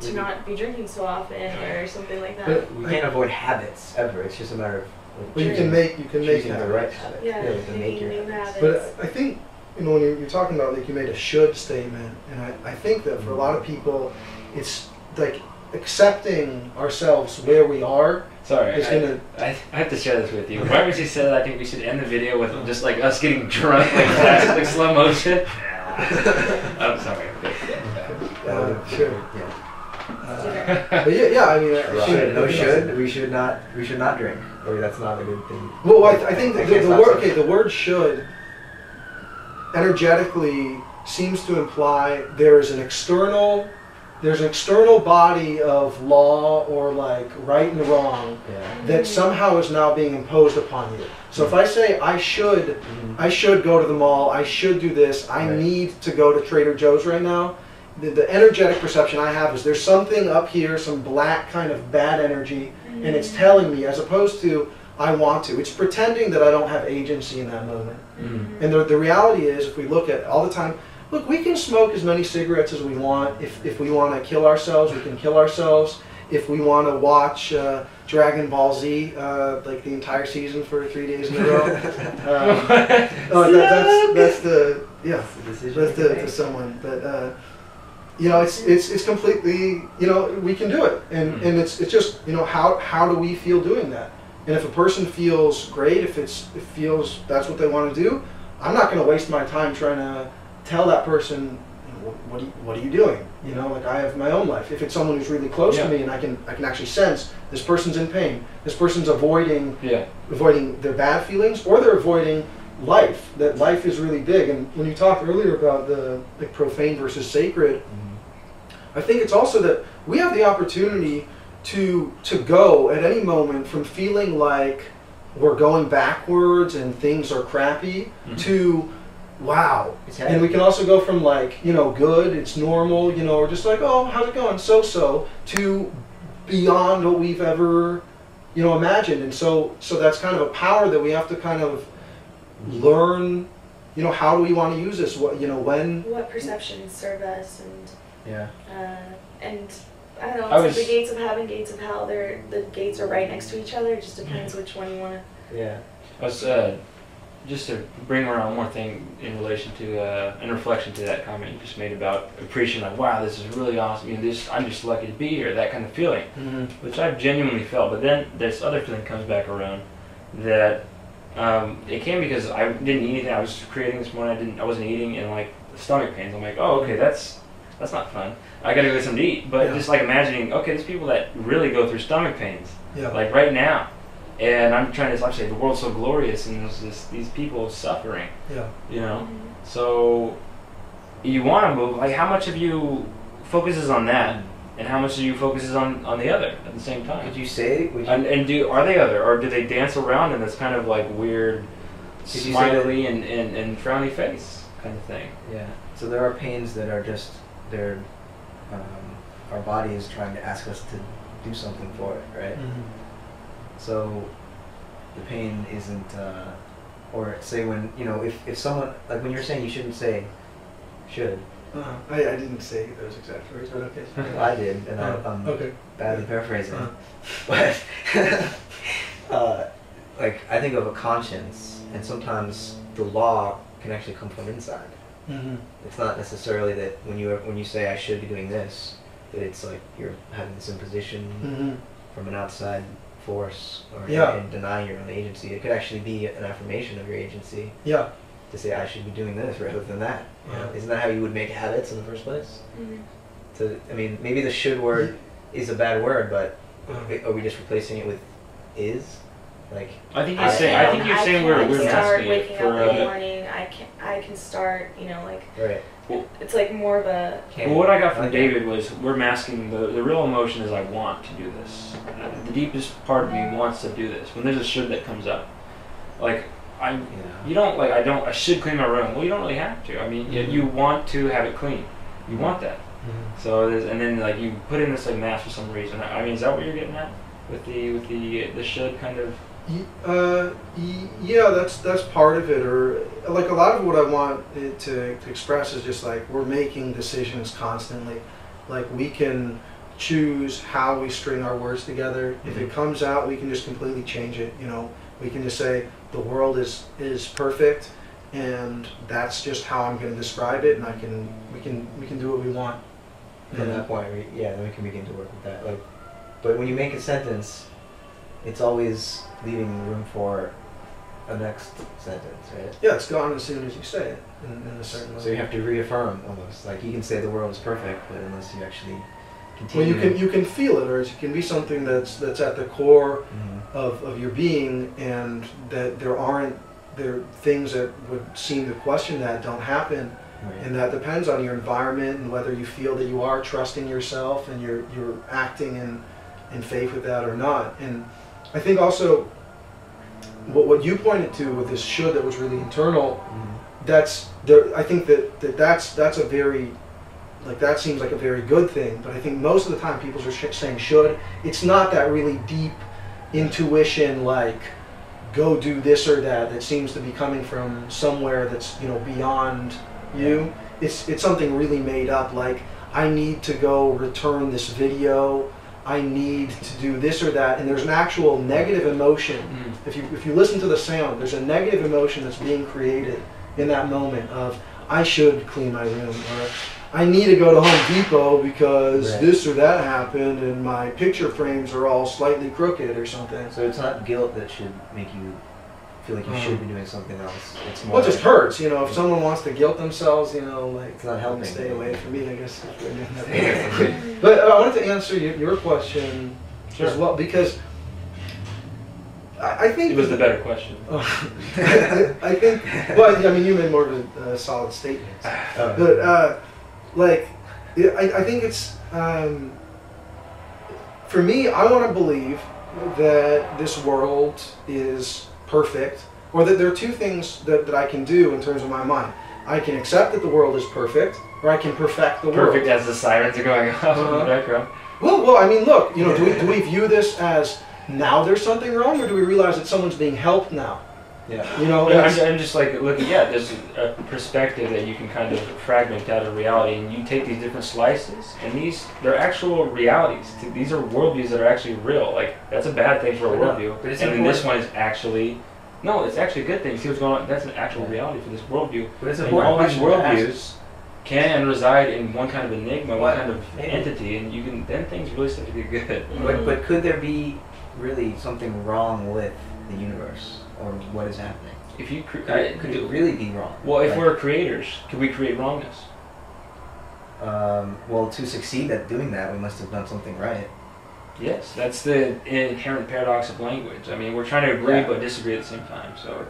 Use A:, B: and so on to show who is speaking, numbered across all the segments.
A: to not be drinking so often or something like that.
B: But we can't avoid habits ever. It's just a matter of
C: well, you can make
B: the right habit.
A: Yeah,
B: you can make your habits.
C: But I think, you know, when you're talking about, like, you made a should statement, and I think that for a lot of people, it's like accepting ourselves where we are.
D: Sorry, I have to share this with you. Right when she said that, I think we should end the video with just like us getting drunk, like fast, like slow motion. I'm sorry.
C: Sure. But yeah, I mean,
B: we should not drink. Or that's not a good thing.
C: Well, I think the word should energetically seems to imply there's an external body of law or like right and wrong that somehow is now being imposed upon you. So if I say I should go to the mall, I should do this, I need to go to Trader Joe's right now, the energetic perception I have is there's something up here, some black kind of bad energy, and it's telling me, as opposed to I want to. It's pretending that I don't have agency in that moment. And the reality is, if we look at all the time, look, we can smoke as many cigarettes as we want. If we want to kill ourselves, we can kill ourselves. If we want to watch Dragon Ball Z, like the entire season for 3 days in a row, that's the to someone. But you know, it's completely, you know, we can do it, and it's just, you know, how do we feel doing that? And if a person feels great, if it feels that's what they want to do, I'm not going to waste my time trying to tell that person, you know, what are you doing? You know, like I have my own life. If it's someone who's really close to me and I can actually sense this person's in pain, this person's avoiding their bad feelings, or they're avoiding life. That life is really big. And when you talked earlier about the profane versus sacred, I think it's also that we have the opportunity to go at any moment from feeling like we're going backwards and things are crappy to wow. And we can also go from like, you know, good, it's normal, you know, or just like, oh, how's it going? So to beyond what we've ever, you know, imagined. And so that's kind of a power that we have to kind of learn, you know, how do we want to use this? What, you know, what
A: perceptions serve us, and and I don't know, it's like the gates of heaven, gates of hell, the gates are right next to each other. It just depends which one you want to.
D: Yeah. I was, just to bring around one more thing in relation to, in reflection to that comment you just made about appreciating, like, wow, this is really awesome, you know, I'm just lucky to be here, that kind of feeling, which I've genuinely felt. But then this other feeling comes back around that it came because I didn't eat anything. I was creating this morning, I wasn't eating, and like stomach pains. I'm like, oh, okay, that's not fun. I gotta go get something to eat. But just like imagining, okay, there's people that really go through stomach pains, like right now. And I'm trying to say the world's so glorious, and there's these people suffering. You know, so you want to move. Like, how much of you focuses on that, and how much of you focuses on the other at the same time?
B: Would you say?
D: Are they other, or do they dance around in this kind of like weird, smiley and frowny face kind of thing?
B: Yeah. So there are pains that are just our body is trying to ask us to do something for it, right? So the pain isn't, or say when, you know, if someone, like when you're saying you shouldn't say should.
C: I didn't say those exact words, but okay.
B: I did, and I'm badly paraphrasing. But like I think of a conscience, and sometimes the law can actually come from inside. It's not necessarily that when you say I should be doing this, that it's like you're having this imposition from an outside force, or in denying your own agency. It could actually be an affirmation of your agency. To say I should be doing this rather than that. You know? Isn't that how you would make habits in the first place? I mean, maybe the should word is a bad word, but are we just replacing it with is? Like,
D: I think you're saying we're
A: start waking up in the morning. I can start, you know, like it's like more of a.
D: Well, what I got from David was we're masking the real emotion is I want to do this. The deepest part of me wants to do this. When there's a should that comes up, like I should clean my room. Well, you don't really have to. I mean, you want to have it clean. You want that. So and then like you put in this like mask for some reason. I mean, is that what you're getting at with the should kind of?
C: Yeah, that's part of it. Or like a lot of what I want it to express is just like we're making decisions constantly, Like, we can choose how we string our words together. If it comes out, we can just completely change it. You know, we can just say the world is perfect, and that's just how I'm going to describe it, and we can do what we want.
B: From that point, then we can begin to work with that. Like, but when you make a sentence, it's always leaving room for a next sentence, right?
C: Yeah, it's gone as soon as you say it in a certain way.
B: So you have to reaffirm almost. Like, you can say the world is perfect, but unless you actually continue.
C: Well, you can feel it, or it can be something that's at the core of your being, and that there are things that would seem to question that don't happen. Right. And that depends on your environment and whether you feel that you are trusting yourself and you're acting in faith with that or not. And I think also what you pointed to with this should that was really internal, that's there. I think that's a very, like, that seems like a very good thing. But I think most of the time people are saying should. It's not that really deep intuition, like, go do this or that seems to be coming from somewhere that's, you know, beyond you. It's something really made up, like, I need to go return this video, I need to do this or that, and there's an actual negative emotion. If you listen to the sound, there's a negative emotion that's being created in that moment of, I should clean my room, or I need to go to Home Depot because this or that happened and my picture frames are all slightly crooked or something.
B: So it's not guilt that should make you feel like you should be doing something else. It's more.
C: Well, it just hurts, you know. If someone wants to guilt themselves, you know, like,
B: it's not helping.
C: Stay away from me, I guess. But I wanted to answer your question as well, because I think
D: it was the better question.
C: I think. Well, I mean, you made more of a solid statement, but like, I think it's for me. I want to believe that this world is perfect, or that there are two things that I can do in terms of my mind. I can accept that the world is perfect, or I can perfect the world.
D: Perfect as the sirens are going off in the background.
C: Well, I mean, look, you know, do we view this as now there's something wrong, or do we realize that someone's being helped now?
B: Yeah.
C: You know,
D: I'm just like looking. Yeah, there's a perspective that you can kind of fragment out of reality, and you take these different slices, and they're actual realities. These are worldviews that are actually real. Like, that's a bad thing for a worldview, and then this one is actually it's actually a good thing. See what's going on? That's an actual reality for this worldview.
B: But it's
D: and all these worldviews can reside in one kind of enigma, one kind of entity, and then things really start to get good.
B: But could there be really something wrong with the universe? Or what is happening?
D: If you
B: could it really be wrong?
D: Well, if we're creators, could we create wrongness?
B: Well, to succeed at doing that, we must have done something right.
D: Yes, that's the inherent paradox of language. I mean, we're trying to agree but disagree at the same time, so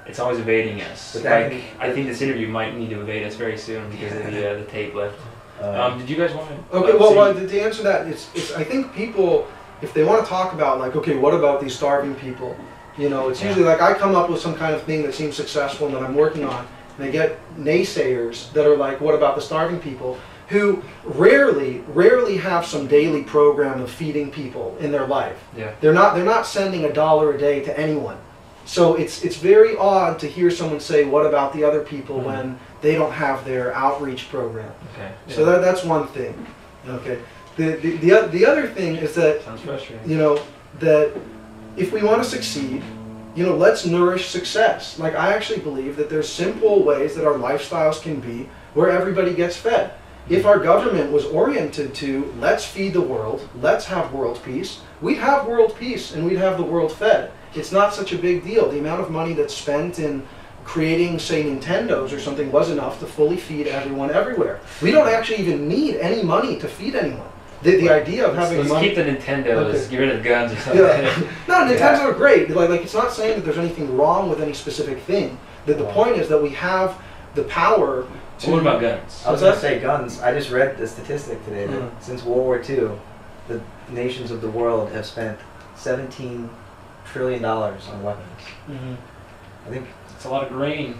D: it's always evading us. But I think this interview might need to evade us very soon because of the tape left. Did you guys want to?
C: Okay, well, to answer that, it's I think people, if they want to talk about, like, okay, what about these starving people? You know, it's usually like I come up with some kind of thing that seems successful and that I'm working on, and I get naysayers that are like, what about the starving people? Who rarely have some daily program of feeding people in their life.
D: Yeah.
C: They're not sending $1 a day to anyone. So it's very odd to hear someone say, what about the other people when they don't have their outreach program.
D: Okay.
C: So that's one thing. Okay. The other thing is that,
D: sounds frustrating.
C: you know, that if we want to succeed, you know, let's nourish success. Like, I actually believe that there's simple ways that our lifestyles can be where everybody gets fed. If our government was oriented to, let's feed the world, let's have world peace, we'd have world peace and we'd have the world fed. It's not such a big deal. The amount of money that's spent in creating, say, Nintendos or something was enough to fully feed everyone everywhere. We don't actually even need any money to feed anyone. The idea of having
D: let's
C: money...
D: keep the Nintendos, get rid of the guns or something.
C: Yeah. No, Nintendos are great. Like, it's not saying that there's anything wrong with any specific thing. The point is that we have the power to...
D: What about guns?
B: I was going to say guns. I just read the statistic today that since World War II, the nations of the world have spent $17 trillion on weapons. I think
D: it's a lot of grain.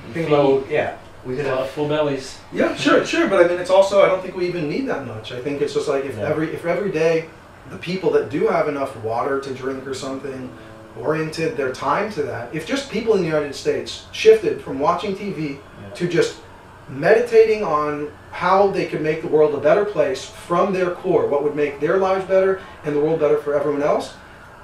B: We could
D: have full bellies.
C: Yeah, sure. But I mean, it's also, I don't think we even need that much. I think it's just like if every day the people that do have enough water to drink or something oriented their time to that. If just people in the United States shifted from watching TV to just meditating on how they could make the world a better place from their core, what would make their lives better and the world better for everyone else,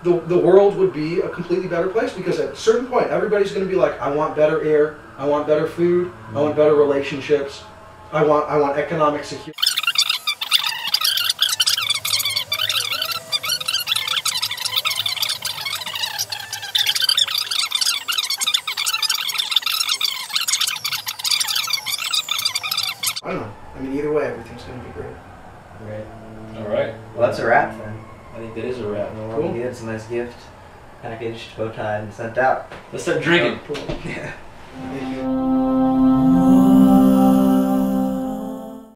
C: the world would be a completely better place, because at a certain point everybody's going to be like, I want better air, I want better food, I want better relationships, I want economic security. I don't know. I mean, either way, everything's going to be great.
B: Right.
D: All right.
B: Well, that's a wrap then.
D: I think that is a wrap.
B: Well, cool. It's a nice gift packaged, bow tied, and sent out.
D: Let's start drinking.
B: Cool. Yeah.
C: Thank you.